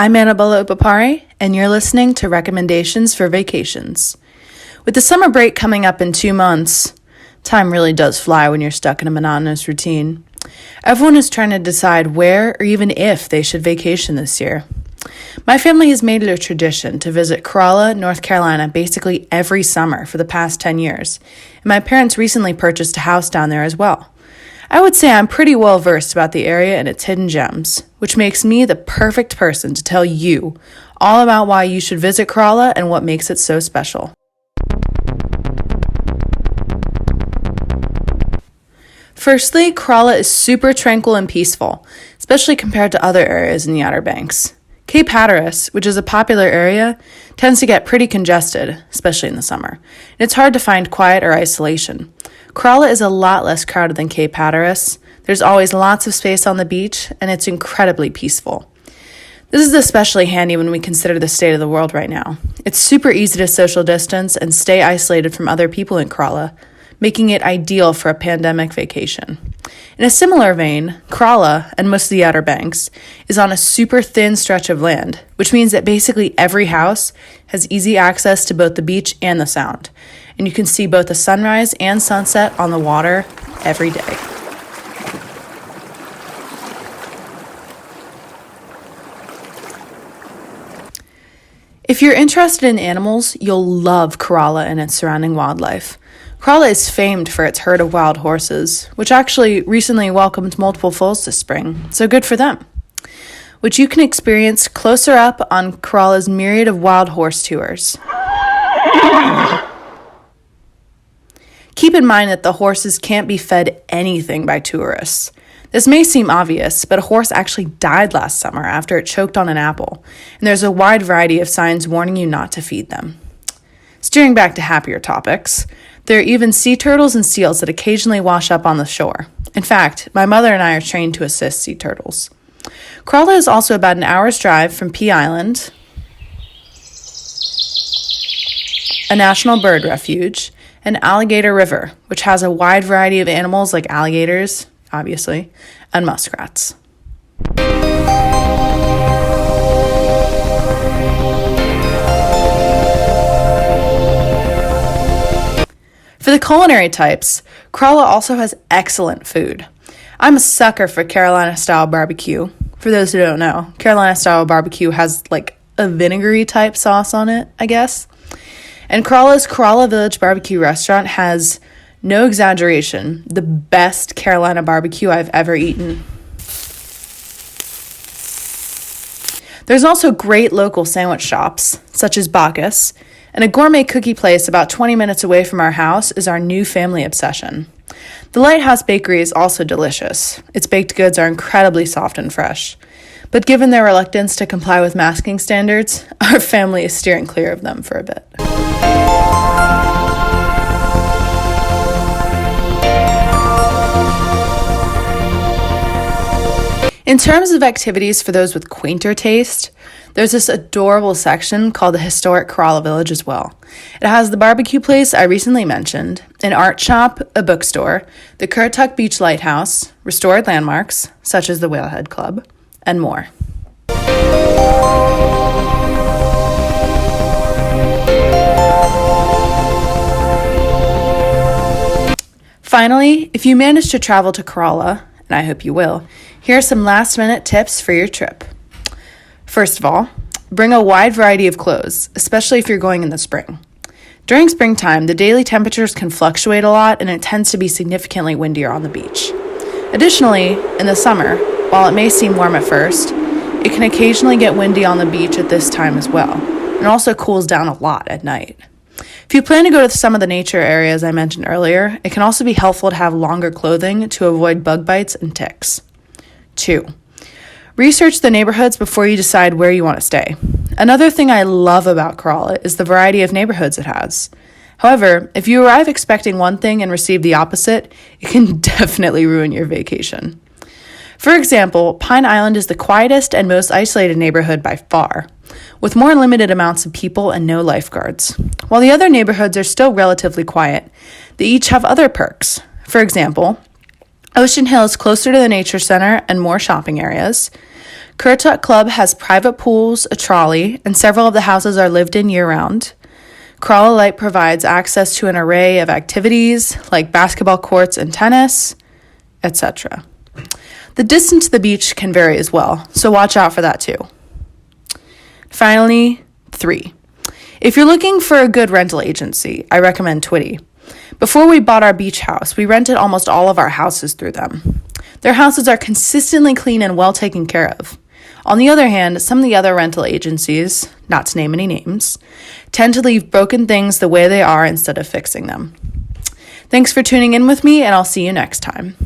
I'm Annabella Opipari, and you're listening to Recommendations for Vacations. With the summer break coming up in 2 months, time really does fly when you're stuck in a monotonous routine. Everyone is trying to decide where or even if they should vacation this year. My family has made it a tradition to visit Corolla, North Carolina basically every summer for the past 10 years, and my parents recently purchased a house down there as well. I would say I'm pretty well versed about the area and its hidden gems, which makes me the perfect person to tell you all about why you should visit Corolla and what makes it so special. Firstly, Corolla is super tranquil and peaceful, especially compared to other areas in the Outer Banks. Cape Hatteras, which is a popular area, tends to get pretty congested, especially in the summer, and it's hard to find quiet or isolation. Corolla is a lot less crowded than Cape Hatteras. There's always lots of space on the beach, and it's incredibly peaceful. This is especially handy when we consider the state of the world right now. It's super easy to social distance and stay isolated from other people in Corolla, making it ideal for a pandemic vacation. In a similar vein, Corolla, and most of the Outer Banks, is on a super thin stretch of land, which means that basically every house has easy access to both the beach and the sound, and you can see both the sunrise and sunset on the water every day. If you're interested in animals, you'll love Corolla and its surrounding wildlife. Corolla is famed for its herd of wild horses, which actually recently welcomed multiple foals this spring, so good for them, which you can experience closer up on Corolla's myriad of wild horse tours. Keep in mind that the horses can't be fed anything by tourists. This may seem obvious, but a horse actually died last summer after it choked on an apple, and there's a wide variety of signs warning you not to feed them. Steering back to happier topics, there are even sea turtles and seals that occasionally wash up on the shore. In fact, my mother and I are trained to assist sea turtles. Corolla is also about an hour's drive from Pea Island, a national bird refuge, and Alligator River, which has a wide variety of animals like alligators, obviously, and muskrats. For the culinary types, Corolla also has excellent food. I'm a sucker for Carolina-style barbecue. For those who don't know, Carolina-style barbecue has like a vinegary type sauce on it, I guess. And Corolla's Corolla Village Barbecue Restaurant has, no exaggeration, the best Carolina barbecue I've ever eaten. There's also great local sandwich shops, such as Bacchus, and a gourmet cookie place about 20 minutes away from our house is our new family obsession. The Lighthouse Bakery is also delicious. Its baked goods are incredibly soft and fresh. But given their reluctance to comply with masking standards, our family is steering clear of them for a bit. In terms of activities for those with quainter taste, there's this adorable section called the Historic Corolla Village as well. It has the barbecue place I recently mentioned, an art shop, a bookstore, the Currituck Beach Lighthouse, restored landmarks, such as the Whalehead Club, and more. Finally, if you manage to travel to Corolla, and I hope you will, here are some last-minute tips for your trip. First of all, bring a wide variety of clothes, especially if you're going in the spring. During springtime, the daily temperatures can fluctuate a lot and it tends to be significantly windier on the beach. Additionally, in the summer, while it may seem warm at first, it can occasionally get windy on the beach at this time as well, and also cools down a lot at night. If you plan to go to some of the nature areas I mentioned earlier, it can also be helpful to have longer clothing to avoid bug bites and ticks. 2. Research the neighborhoods before you decide where you want to stay. Another thing I love about Corolla is the variety of neighborhoods it has. However, if you arrive expecting one thing and receive the opposite, it can definitely ruin your vacation. For example, Pine Island is the quietest and most isolated neighborhood by far, with more limited amounts of people and no lifeguards. While the other neighborhoods are still relatively quiet, they each have other perks. For example, Ocean Hill is closer to the nature center and more shopping areas. Currituck Club has private pools, a trolley, and several of the houses are lived in year-round. Corolla Light provides access to an array of activities like basketball courts and tennis, etc. The distance to the beach can vary as well, so watch out for that too. Finally, 3. If you're looking for a good rental agency, I recommend Twitty. Before we bought our beach house, we rented almost all of our houses through them. Their houses are consistently clean and well taken care of. On the other hand, some of the other rental agencies, not to name any names, tend to leave broken things the way they are instead of fixing them. Thanks for tuning in with me, and I'll see you next time.